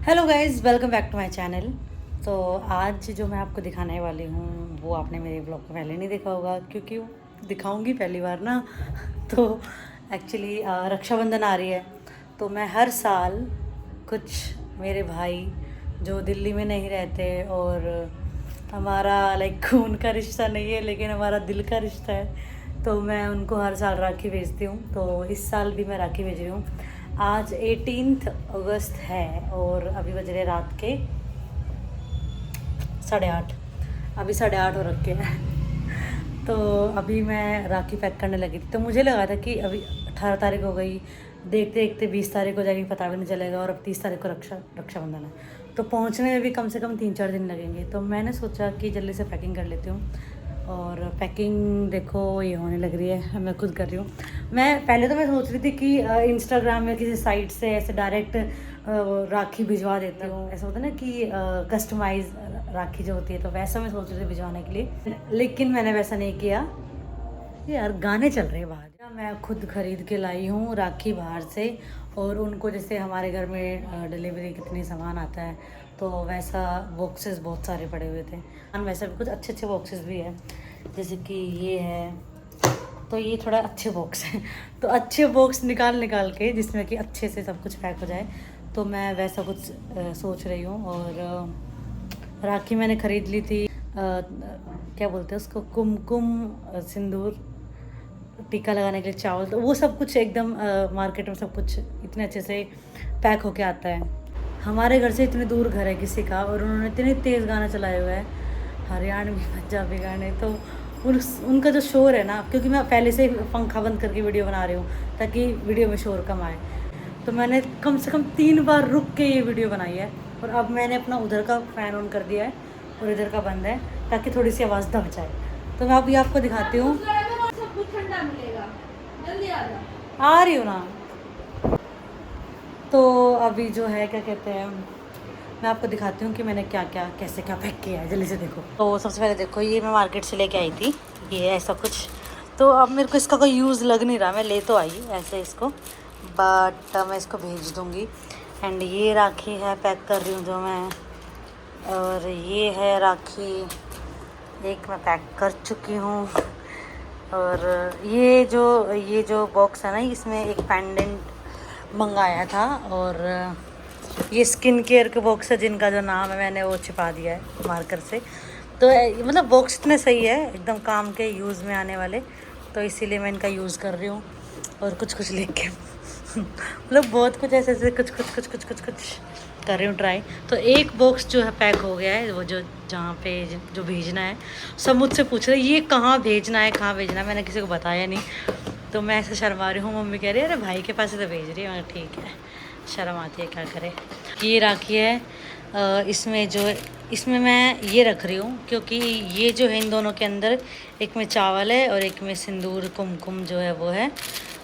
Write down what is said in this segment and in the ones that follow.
Hello guys, welcome back to my channel. तो आज जो मैं आपको दिखाने वाली हूँ वो आपने मेरे ब्लॉग को पहले नहीं देखा होगा, क्योंकि दिखाऊंगी पहली बार ना। तो एक्चुअली रक्षाबंधन आ रही है, तो मैं हर साल कुछ मेरे भाई जो दिल्ली में नहीं रहते और हमारा लाइक खून का रिश्ता नहीं है लेकिन हमारा दिल का रिश्ता है, तो मैं उनको हर साल राखी भेजती हूँ। तो इस साल भी मैं राखी भेज रही हूँ। आज 18 अगस्त है और अभी बज रहे रात के 8:30। अभी 8:30 हो रखे हैं। तो अभी मैं राखी पैक करने लगी थी, तो मुझे लगा था कि अभी 18 तारीख हो गई, देखते देखते 20 तारीख हो जाएगी, पता भी नहीं चलेगा। और अब 30 तारीख को रक्षाबंधन है, तो पहुंचने में भी कम से कम 3-4 दिन लगेंगे। तो मैंने सोचा कि जल्दी से पैकिंग कर लेती हूँ। और पैकिंग देखो ये होने लग रही है, मैं खुद कर रही हूँ। मैं पहले तो मैं सोच रही थी कि इंस्टाग्राम या किसी साइट से ऐसे डायरेक्ट राखी भिजवा देती हूँ। ऐसा होता है ना कि कस्टमाइज राखी जो होती है, तो वैसा मैं सोच रही थी भिजवाने के लिए, लेकिन मैंने वैसा नहीं किया। यार गाने चल रहे हैं बाहर। मैं खुद खरीद के लाई हूँ राखी बाहर से, और उनको जैसे हमारे घर में डिलीवरी कितनी सामान आता है, तो वैसा बॉक्सेस बहुत सारे पड़े हुए थे। और वैसे भी कुछ अच्छे अच्छे बॉक्सेस भी है, जैसे कि ये है, तो ये थोड़ा अच्छे बॉक्स है। तो अच्छे बॉक्स निकाल के जिसमें कि अच्छे से सब कुछ पैक हो जाए, तो मैं वैसा कुछ सोच रही हूँ। और राखी मैंने ख़रीद ली थी, क्या बोलते हैं उसको, कुमकुम सिंदूर, टीका लगाने के लिए चावल, तो वो सब कुछ एकदम मार्केट में सब कुछ इतने अच्छे से पैक होके आता है। हमारे घर से इतने दूर घर है किसी का, और उन्होंने इतने तेज़ गाना चलाए हुए हैं, हरियाणवी पंजाबी गाने। तो उनका जो शोर है ना, क्योंकि मैं पहले से पंखा बंद करके वीडियो बना रही हूँ ताकि वीडियो में शोर कम आए, तो मैंने कम से कम 3 बार रुक के ये वीडियो बनाई है। और अब मैंने अपना उधर का फ़ैन ऑन कर दिया है और इधर का बंद है, ताकि थोड़ी सी आवाज़ दब जाए। तो मैं अभी आपको दिखाती हूँ, ठंडा मिलेगा, जल्दी आ जा। आ रही हूँ ना। तो अभी जो है क्या कहते हैं, मैं आपको दिखाती हूँ कि मैंने क्या क्या कैसे क्या पैक किया है, जल्दी से देखो। तो सबसे पहले देखो, ये मैं मार्केट से लेके आई थी, ये ऐसा कुछ। तो अब मेरे को इसका कोई यूज़ लग नहीं रहा, मैं ले तो आई ऐसे इसको, बट मैं इसको भेज दूँगी। एंड ये राखी है, पैक कर रही हूँ जो मैं। और ये है राखी, एक मैं पैक कर चुकी हूँ। और ये जो बॉक्स है ना, इसमें एक पेंडेंट मंगाया था, और ये स्किन केयर के बॉक्स है जिनका जो नाम है मैंने वो छिपा दिया है मार्कर से। तो मतलब बॉक्स इतने सही है, एकदम काम के यूज़ में आने वाले, तो इसीलिए मैं इनका यूज़ कर रही हूँ। और कुछ लिख के मतलब बहुत कुछ ऐसे ऐसे कुछ कर रही हूँ ट्राई। तो एक बॉक्स जो है पैक हो गया है, वो जो जहाँ पे जो भेजना है, सब मुझसे पूछ रहे ये कहाँ भेजना है, मैंने किसी को बताया नहीं। तो मैं ऐसे शर्मा रही हूँ, मम्मी कह रही है अरे भाई के पास ही तो भेज रही है। ठीक है, शर्म आती है, क्या करे। ये राखी है, इसमें मैं ये रख रही हूँ क्योंकि ये जो है इन दोनों के अंदर, एक में चावल है और एक में सिंदूर कुमकुम जो है वो है।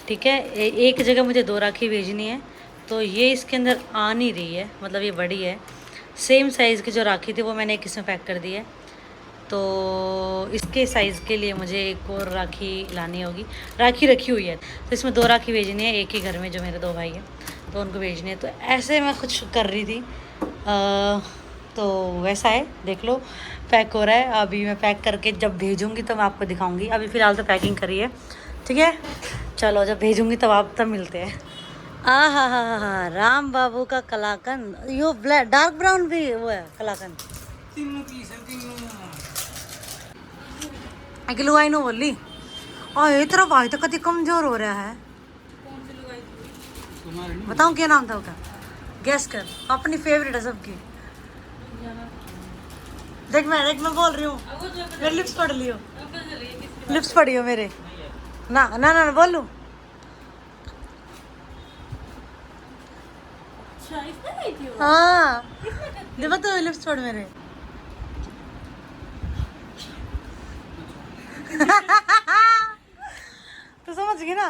ठीक है, एक जगह मुझे 2 राखी भेजनी है, तो ये इसके अंदर आ नहीं रही है, मतलब ये बड़ी है। सेम साइज़ की जो राखी थी वो मैंने एक इसमें पैक कर दी है, तो इसके साइज़ के लिए मुझे एक और राखी लानी होगी। राखी रखी हुई है, तो इसमें 2 राखी भेजनी है, एक ही घर में जो मेरे 2 भाई हैं, तो उनको भेजनी है। तो ऐसे मैं कुछ कर रही थी, तो वैसा है, देख लो पैक हो रहा है। अभी मैं पैक करके जब भेजूँगी तो मैं आपको दिखाऊँगी। अभी फ़िलहाल तो पैकिंग करी है, ठीक है। चलो जब भेजूँगी तब मिलते हैं। हा, राम बाबू का कलाकंद, यो ब्लैक डार्क ब्राउन भी वो है कलाकंद। लुगाई नो बोली और तेरा भाई तो कति कमजोर हो रहा है। बताऊं क्या नाम था उसका, गैस कर, अपनी फेवरेट है सबकी। देख मैं बोल रही हूँ, मेरे लिप्स पढ़ लियो, लिप्स पढ़ियो मेरे। ना बोलूं। हाँ देखो तो लिप्स पढ़ मेरे। तो समझ गई ना।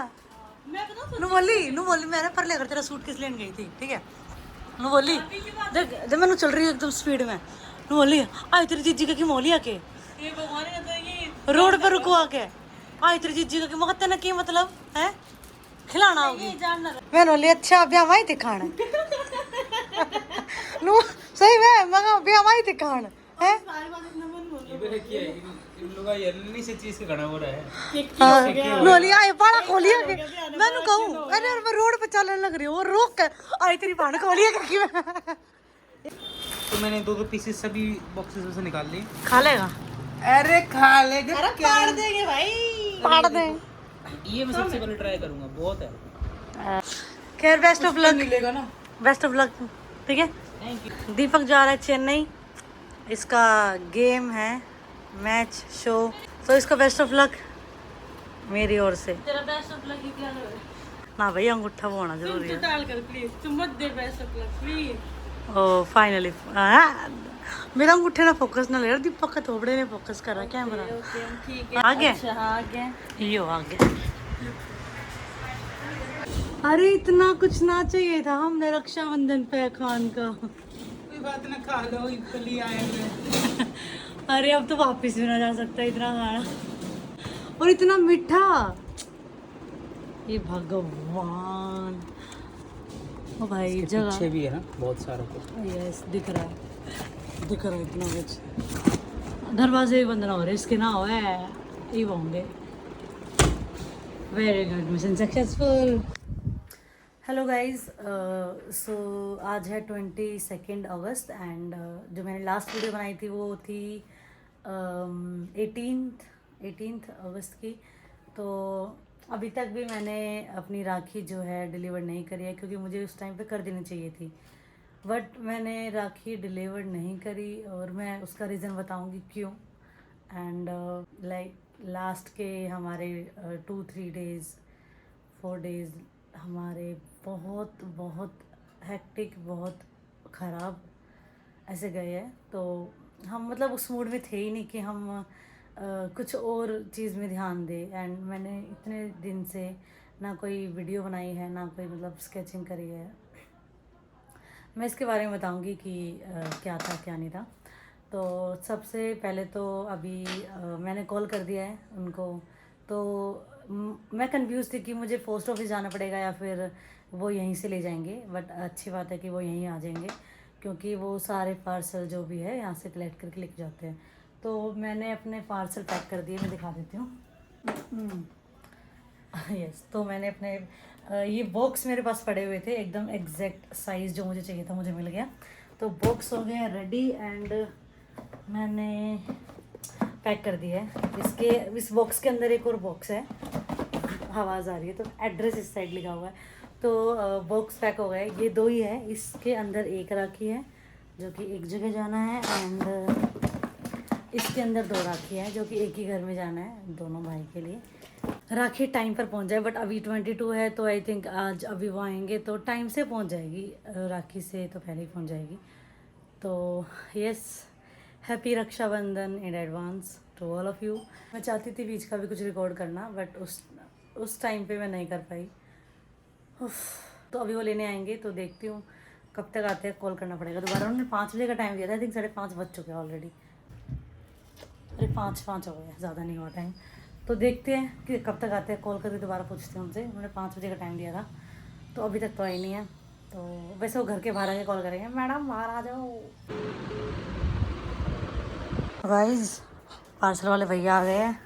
नू बोली मैंने पर लेकर तेरा सूट किस लेने गई थी, ठीक है। नू बोली देख जब मैं चल रही हूँ एकदम स्पीड में, नू बोली आई तेरी जीजी का की मोली आके रोड पर रुकवा के, आई तेरी जीजी का की मगते ना की मतलब है खिलाना होगी। मैंने बोली अच्छा ब्याह वहीं थे खाना। नो सही में मगा भी हमारी दुकान है इन लोग एलनी से चीज का घना हो रहा है हाँ नोलिया ये बड़ा खोलिया के मैंने कहूँ अरे मैं रोड पे चलने लग रही हूँ रोक के आई तेरी बहन खोलिया करके मैं तो मैंने दो पीसेस सभी बॉक्सेस से निकाल लिए खा लेगा अरे खा ले पाड़ देंगे भाई। पाड़ दे ये मैं सबसे पहले ट्राई करूंगा बहुत है खैर बेस्ट ऑफ लक मिलेगा ना बेस्ट ऑफ लक ठीक है थैंक यू दीपक जा रहा है चेन्नई इसका गेम है मैच शो तो इसको बेस्ट ऑफ लक मेरी ओर से तेरा बेस्ट ऑफ लक क्या है? ना भाई अंगूठा वो होना जरूरी है डाल कर प्लीज तुम मत दे best of luck please. Oh finally मेरा अंगूठे ना फोकस ना ले रहा दीपक का थोबड़े ने फोकस कर रहा कैमरा ओके ठीक है। आगे अच्छा हाँ आगे। यो आगे अरे इतना कुछ ना चाहिए था हमने रक्षाबंधन पे खान का कोई बात ना खा लो इतनी आएंगे अरे अब तो वापस भी ना जा सकता इतना खाना और इतना मीठा ये भगवान ओ भाई जगह पीछे भी है ना बहुत सारा कुछ यस दिख रहा है इतना कुछ दरवाजे भी बंद ना हो रहे इसके ना हो ये होंगे very good mission successful hello guys so आज है 22 अगस्त एंड जो मैंने लास्ट वीडियो बनाई थी वो थी 18 अगस्त की तो अभी तक भी मैंने अपनी राखी जो है डिलीवर नहीं करी है क्योंकि मुझे उस टाइम पे कर देनी चाहिए थी बट मैंने राखी डिलीवर नहीं करी और मैं उसका रीज़न बताऊंगी क्यों एंड लाइक लास्ट के हमारे 2-3 डेज़ 4 डेज़ हमारे बहुत बहुत हेक्टिक बहुत ख़राब ऐसे गए हैं तो हम मतलब उस मूड में थे ही नहीं कि हम कुछ और चीज़ में ध्यान दें एंड मैंने इतने दिन से ना कोई वीडियो बनाई है ना कोई मतलब स्केचिंग करी है मैं इसके बारे में बताऊंगी कि क्या था क्या नहीं था तो सबसे पहले तो अभी मैंने कॉल कर दिया है उनको तो मैं कंफ्यूज थी कि मुझे पोस्ट ऑफिस जाना पड़ेगा या फिर वो यहीं से ले जाएंगे बट अच्छी बात है कि वो यहीं आ जाएंगे क्योंकि वो सारे पार्सल जो भी है यहाँ से कलेक्ट करके लेके जाते हैं तो मैंने अपने पार्सल पैक कर दिए मैं दिखा देती हूँ यस तो मैंने अपने ये बॉक्स मेरे पास पड़े हुए थे एकदम एग्जैक्ट साइज़ जो मुझे चाहिए था मुझे मिल गया तो बॉक्स हो गए रेडी एंड मैंने पैक कर दिया है इस बॉक्स के अंदर एक और बॉक्स है आवाज़ आ रही है तो एड्रेस इस साइड लिखा हुआ है तो बॉक्स पैक हो गए ये 2 ही है इसके अंदर एक राखी है जो कि एक जगह जाना है एंड इसके अंदर 2 राखी है जो कि एक ही घर में जाना है दोनों भाई के लिए राखी टाइम पर पहुंच जाए बट अभी 22 है तो आई थिंक आज अभी वो आएंगे तो टाइम से पहुंच जाएगी राखी से तो पहले ही पहुंच जाएगी तो yes happy Rakshabandhan in advance to all of you मैं चाहती थी बीच का भी कुछ रिकॉर्ड करना बट उस टाइम पे मैं नहीं कर पाई तो अभी वो लेने आएंगे तो देखती हूँ कब तक आते हैं कॉल करना पड़ेगा दोबारा उन्होंने 5 बजे का टाइम दिया था आई थिंक 5:30 बज चुके हैं ऑलरेडी अरे 5 हो गए ज़्यादा नहीं हुआ टाइम तो देखते हैं कि कब तक आते हैं कॉल करके दोबारा पूछते हैं उनसे उन्होंने 5 बजे का टाइम दिया था तो अभी तक तो आई नहीं है तो वैसे वो घर के बाहर आके कॉल करेंगे मैडम बाहर आ जाओ गाइस पार्सल वाले भैया आ गए हैं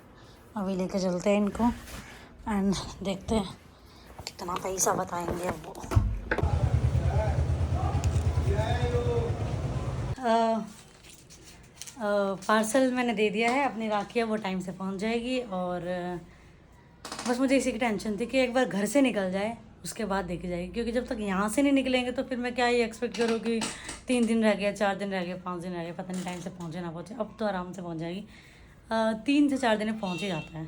अभी लेके चलते हैं इनको एंड देखते हैं कितना पैसा बताएंगे अब वो पार्सल मैंने दे दिया है अपनी राखियाँ वो टाइम से पहुंच जाएगी और बस मुझे इसी की टेंशन थी कि एक बार घर से निकल जाए उसके बाद देखी जाएगी क्योंकि जब तक यहाँ से नहीं निकलेंगे तो फिर मैं क्या ही एक्सपेक्ट करूँ कि 3 दिन रह गया 4 दिन रह गया 5 दिन रह गया पता नहीं टाइम से पहुँचे ना पहुँचे अब तो आराम से पहुँच जाएगी 3 से 4 दिन में पहुँच ही जाता है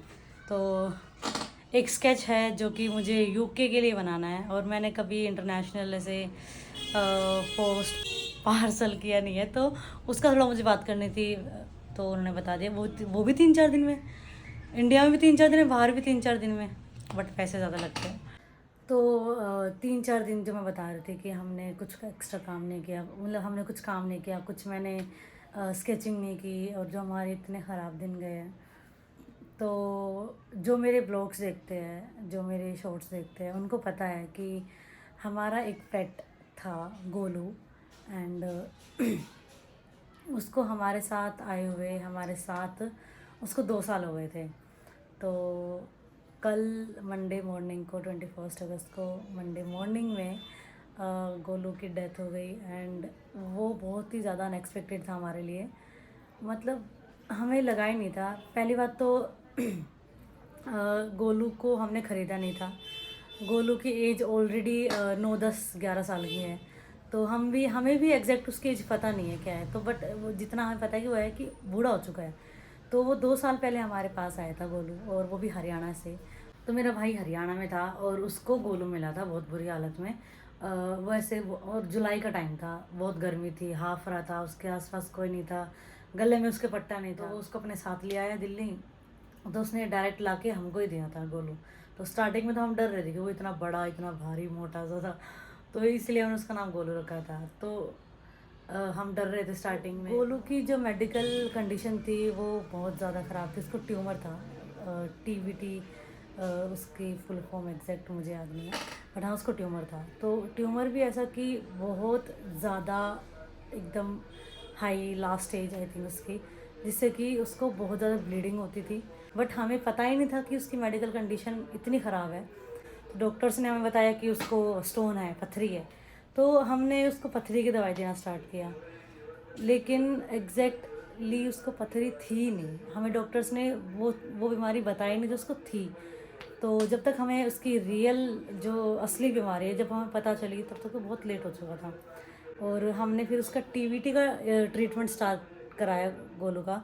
तो एक स्केच है जो कि मुझे यूके के लिए बनाना है और मैंने कभी इंटरनेशनल ऐसे पोस्ट पार्सल किया नहीं है तो उसका थोड़ा मुझे बात करनी थी तो उन्होंने बता दिया वो भी 3-4 दिन में इंडिया में भी 3-4 दिन में बाहर भी 3-4 दिन में बट पैसे ज़्यादा लगते हैं तो 3-4 दिन जो मैं बता रही थी कि हमने कुछ एक्स्ट्रा काम नहीं किया मतलब हमने कुछ काम नहीं किया कुछ मैंने स्केचिंग नहीं की और जो हमारे इतने ख़राब दिन गए हैं तो जो मेरे ब्लॉग्स देखते हैं जो मेरे शॉर्ट्स देखते हैं उनको पता है कि हमारा एक पेट था गोलू एंड उसको हमारे साथ आए हुए हमारे साथ उसको 2 साल हो गए थे। तो कल मंडे मॉर्निंग को 21 अगस्त को मंडे मॉर्निंग में गोलू की डेथ हो गई। एंड वो बहुत ही ज़्यादा अनएक्सपेक्टेड था हमारे लिए। मतलब हमें लगा ही नहीं था। पहली बात तो गोलू को हमने ख़रीदा नहीं था। गोलू की एज ऑलरेडी 9, 10, 11 साल की है। तो हमें भी एग्जैक्ट उसकी एज पता नहीं है क्या है। तो बट वो जितना हमें पता है कि वो है कि बूढ़ा हो चुका है। तो वो 2 साल पहले हमारे पास आया था गोलू, और वो भी हरियाणा से। तो मेरा भाई हरियाणा में था और उसको गोलू मिला था बहुत बुरी हालत में। और जुलाई का टाइम था, बहुत गर्मी थी, हाफ रहा था, उसके आसपास कोई नहीं था, गले में उसके पट्टा नहीं था। तो वो उसको अपने साथ ले आया दिल्ली। तो उसने डायरेक्ट लाके हमको ही दिया था गोलू। तो स्टार्टिंग में तो हम डर रहे थे कि वो इतना बड़ा, इतना भारी, मोटा सा था, तो इसलिए हमने उसका नाम गोलू रखा था। तो हम डर रहे थे स्टार्टिंग में। गोलू की जो मेडिकल कंडीशन थी वो बहुत ज़्यादा ख़राब थी। उसको ट्यूमर था, TBT, उसकी फुल फॉर्म एग्जैक्ट मुझे याद नहीं है, बट हाँ उसको ट्यूमर था। तो ट्यूमर भी ऐसा कि बहुत ज़्यादा एकदम high last stage I think उसकी, जिससे कि उसको बहुत ज़्यादा ब्लीडिंग होती थी। बट हमें पता ही नहीं था कि उसकी मेडिकल कंडीशन इतनी ख़राब है। तो डॉक्टर्स ने हमें बताया कि उसको स्टोन है, पथरी है। तो हमने उसको पथरी की दवाई देना स्टार्ट किया, लेकिन एग्जैक्टली उसको पथरी थी नहीं। हमें डॉक्टर्स ने वो बीमारी बताई नहीं जो उसको थी। तो जब तक हमें उसकी रियल जो असली बीमारी है जब हमें पता चली, तब तक तो बहुत लेट हो चुका था। और हमने फिर उसका TBT का ट्रीटमेंट स्टार्ट कराया गोलू का।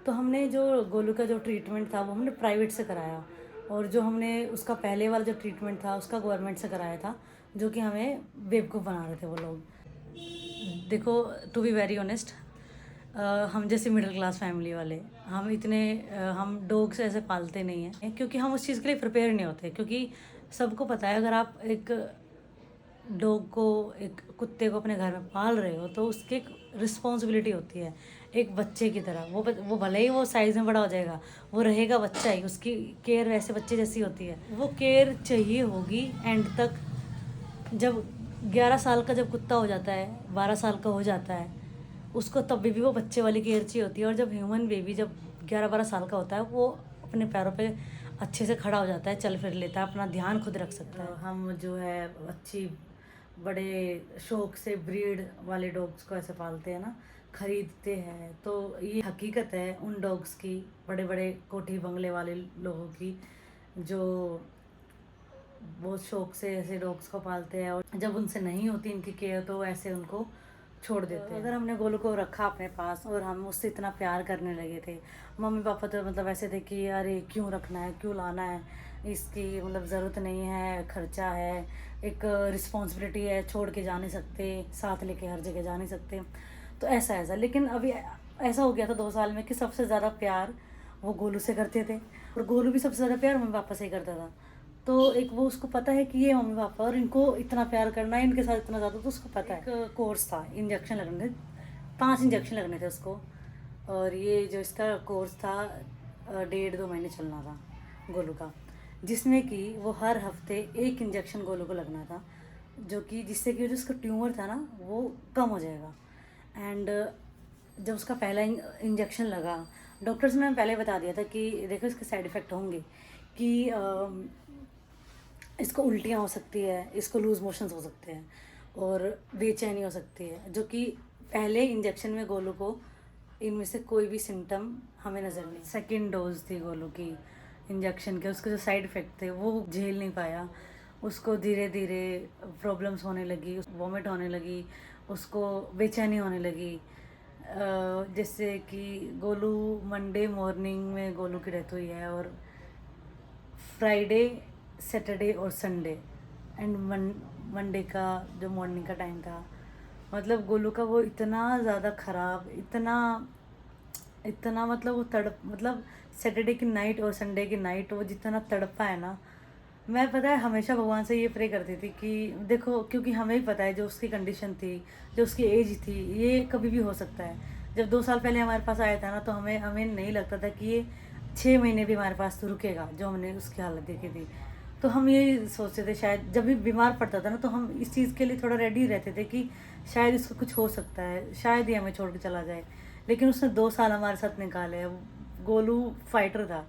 तो हमने जो गोलू का जो ट्रीटमेंट था वो हमने प्राइवेट से कराया, और जो हमने उसका पहले वाला जो ट्रीटमेंट था उसका गवर्नमेंट से कराया था, जो कि हमें बेवकूफ़ बना रहे थे वो लोग। देखो, टू बी वेरी ऑनेस्ट, हम जैसे मिडिल क्लास फैमिली वाले हम डॉग्स ऐसे पालते नहीं हैं, क्योंकि हम उस चीज़ के लिए प्रिपेयर नहीं होते। क्योंकि सबको पता है अगर आप एक डॉग को, एक कुत्ते को अपने घर में पाल रहे हो तो उसकी एक रिस्पॉन्सिबिलिटी होती है, एक बच्चे की तरह। वो भले ही वो साइज़ में बड़ा हो जाएगा, वो रहेगा बच्चा ही, उसकी केयर वैसे बच्चे जैसी होती है। वो केयर चाहिए होगी एंड तक। जब 11 साल का जब कुत्ता हो जाता है, 12 साल का हो जाता है, उसको तब भी वो बच्चे वाली केयर चाहिए होती है। और जब ह्यूमन बेबी जब 11-12 साल का होता है, वो अपने पैरों पे अच्छे से खड़ा हो जाता है, चल फिर लेता है, अपना ध्यान खुद रख सकता है। हम जो है अच्छी बड़े शौक से ब्रीड वाले डॉग्स को ऐसे पालते हैं ना, खरीदते हैं। तो ये हकीकत है उन डॉग्स की, बड़े बड़े कोठी बंगले वाले लोगों की, जो बहुत शौक से ऐसे डॉग्स को पालते हैं। और जब उनसे नहीं होती इनकी केयर तो ऐसे उनको छोड़ देते हैं। अगर हमने गोलू को रखा अपने पास और हम उससे इतना प्यार करने लगे थे, मम्मी पापा तो मतलब ऐसे थे कि अरे क्यों रखना है, क्यों लाना है, इसकी मतलब ज़रूरत नहीं है, खर्चा है, एक रिस्पॉन्सिबिलिटी है, छोड़ के जा नहीं सकते, साथ लेके हर जगह जा नहीं सकते। तो ऐसा लेकिन अभी ऐसा हो गया था 2 साल में कि सबसे ज़्यादा प्यार वो गोलू से करते थे, और गोलू भी सबसे ज़्यादा प्यार मम्मी पापा से ही करता था। तो एक वो उसको पता है कि ये मम्मी पापा और इनको इतना प्यार करना है, इनके साथ इतना ज़्यादा, तो उसको पता है। एक कोर्स था, इंजेक्शन लगने थे, 5 इंजेक्शन लगने थे उसको। और ये जो इसका कोर्स था 1.5-2 महीने चलना था गोलू का, जिसमें कि वो हर हफ्ते 1 इंजेक्शन गोलू को लगना था, जो कि जिससे कि जो उसका ट्यूमर था ना वो कम हो जाएगा। एंड जब उसका पहला इंजेक्शन लगा, डॉक्टर्स ने हमें पहले बता दिया था कि देखो इसके साइड इफ़ेक्ट होंगे, कि इसको उल्टियाँ हो सकती है, इसको लूज़ मोशंस हो सकते हैं, और बेचैनी हो सकती है, जो कि पहले इंजेक्शन में गोलू को इनमें से कोई भी सिम्टम हमें नज़र नहीं। सेकंड डोज थी गोलू की इंजेक्शन के, उसके जो साइड इफ़ेक्ट थे वो झेल नहीं पाया। उसको धीरे धीरे प्रॉब्लम्स होने लगी, वॉमिट होने लगी, उसको बेचैनी होने लगी। जैसे कि गोलू मंडे मॉर्निंग में गोलू की डेथ हुई है, और फ्राइडे, सैटरडे और संडे एंड मंडे का जो मॉर्निंग का टाइम था, मतलब गोलू का वो इतना ज़्यादा ख़राब, इतना मतलब वो मतलब सैटरडे की नाइट और संडे की नाइट वो जितना तड़पा है ना। मैं पता है हमेशा भगवान से ये प्रे करती थी कि देखो, क्योंकि हमें ही पता है जो उसकी कंडीशन थी, जो उसकी एज थी, ये कभी भी हो सकता है। जब 2 साल पहले हमारे पास आया था ना, तो हमें नहीं लगता था कि ये 6 महीने भी हमारे पास तो रुकेगा, जो हमने उसकी हालत देखी थी। तो हम ये सोचते थे शायद जब भी बीमार पड़ता था ना, तो हम इस चीज़ के लिए थोड़ा रेडी रहते थे कि शायद इसको कुछ हो सकता है, शायद ही हमें छोड़ के चला जाए, लेकिन उसने 2 साल हमारे साथ निकाले। गोलू फाइटर था,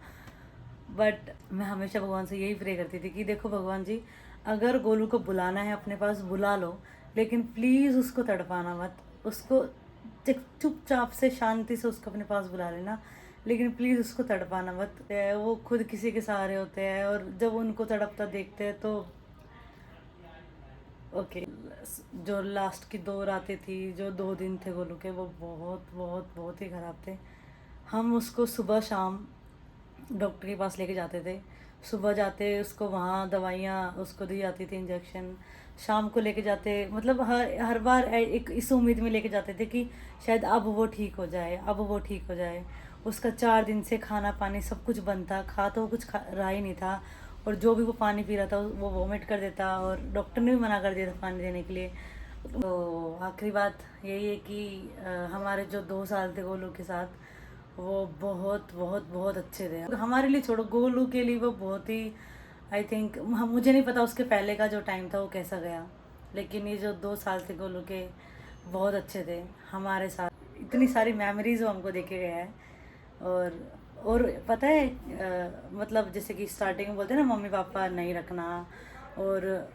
बट मैं हमेशा भगवान से यही प्रे करती थी कि देखो भगवान जी, अगर गोलू को बुलाना है अपने पास बुला लो, लेकिन प्लीज़ उसको तड़पाना मत, उसको चुपचाप से शांति से उसको अपने पास बुला लेना, लेकिन प्लीज़ उसको तड़पाना मत। वो खुद किसी के सहारे होते हैं और जब उनको तड़पता देखते हैं तो ओके। जो लास्ट की 2 रातें थी, जो 2 दिन थे गोलू के, वो बहुत बहुत बहुत ही ख़राब थे। हम उसको सुबह शाम डॉक्टर के पास लेके जाते थे। सुबह जाते उसको वहाँ दवाइयाँ उसको दी जाती थी, इंजेक्शन। शाम को लेके जाते, मतलब हर हर बार एक इस उम्मीद में लेके जाते थे कि शायद अब वो ठीक हो जाए, अब वो ठीक हो जाए। उसका 4 दिन से खाना पानी सब कुछ बंद था, खा तो वो कुछ खा रहा ही नहीं था, और जो भी वो पानी पी रहा था वो वोमिट कर देता, और डॉक्टर ने भी मना कर दिया था पानी देने के लिए। तो आखिरी बात यही है कि हमारे जो 2 साल थे गोलू के साथ, वो बहुत बहुत बहुत अच्छे थे हमारे लिए। छोड़ो, गोलू के लिए वो बहुत ही, आई थिंक, मुझे नहीं पता उसके पहले का जो टाइम था वो कैसा गया, लेकिन ये जो 2 साल थे गोलू के, बहुत अच्छे थे हमारे साथ। इतनी सारी मेमोरीज वो हमको देके गया है। और पता है मतलब जैसे कि स्टार्टिंग में बोलते हैं ना, मम्मी पापा नहीं रखना, और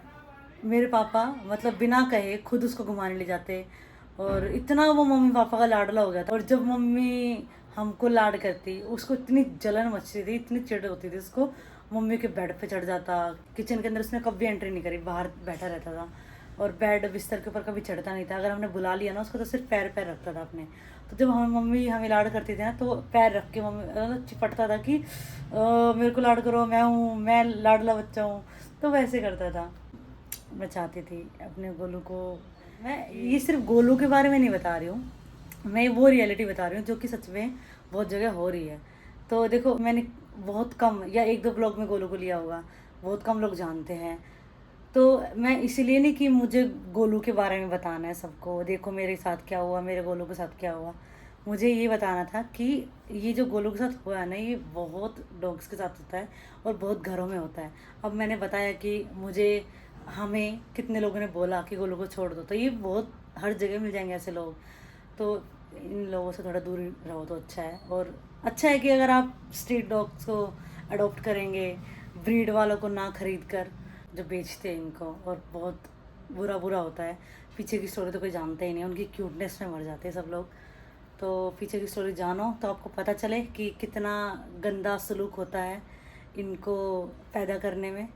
मेरे पापा मतलब बिना कहे खुद उसको घुमाने ले जाते, और इतना वो मम्मी पापा का लाडला हो गया था। और जब मम्मी हमको लाड करती, उसको इतनी जलन मचती थी, इतनी चिढ़ होती थी उसको, मम्मी के बेड पे चढ़ जाता। किचन के अंदर उसने कभी एंट्री नहीं करी, बाहर बैठा रहता था, और बेड बिस्तर के ऊपर कभी चढ़ता नहीं था। अगर हमने बुला लिया ना उसको तो सिर्फ पैर पैर रखता था अपने। तो जब हम मम्मी हमें लाड करती थी ना, तो पैर रख के मम्मी चिपटता था कि मेरे को लाड करो, मैं हूँ, मैं लाडला बच्चा हूँ, तो वैसे करता था। मैं चाहती थी अपने गोलू को, मैं ये सिर्फ गोलू के बारे में नहीं बता रही हूँ, मैं वो रियलिटी बता रही हूँ जो कि सच में बहुत जगह हो रही है। तो देखो, मैंने बहुत कम या 1-2 ब्लॉग में गोलू को लिया होगा, बहुत कम लोग जानते हैं। तो मैं इसीलिए नहीं कि मुझे गोलू के बारे में बताना है सबको, देखो मेरे साथ क्या हुआ, मेरे गोलू के साथ क्या हुआ। मुझे ये बताना था कि ये जो गोलू के साथ हुआ है ना, ये बहुत डॉग्स के साथ होता है और बहुत घरों में होता है। अब मैंने बताया कि हमें कितने लोगों ने बोला कि गोलू को छोड़ दो, तो ये बहुत हर जगह मिल जाएंगे ऐसे लोग। तो इन लोगों से थोड़ा दूर रहो तो अच्छा है। और अच्छा है कि अगर आप स्ट्रीट डॉग्स को अडॉप्ट करेंगे, ब्रीड वालों को ना खरीद कर, जो बेचते हैं इनको, और बहुत बुरा बुरा होता है। पीछे की स्टोरी तो कोई जानता ही नहीं, उनकी क्यूटनेस में मर जाते हैं सब लोग। तो पीछे की स्टोरी जानो तो आपको पता चले कि कितना गंदा सलूक होता है इनको पैदा करने में।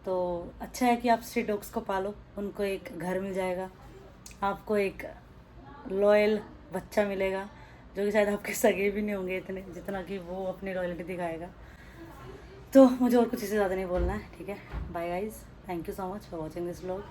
तो अच्छा है कि आप स्ट्रीट डॉग्स को पालो, उनको एक घर मिल जाएगा, आपको एक लॉयल बच्चा मिलेगा, जो कि शायद आपके सगे भी नहीं होंगे इतने जितना कि वो अपनी रॉयल्टी दिखाएगा। तो मुझे और कुछ इससे ज़्यादा नहीं बोलना है, ठीक है। Bye guys, thank you so much for watching this vlog.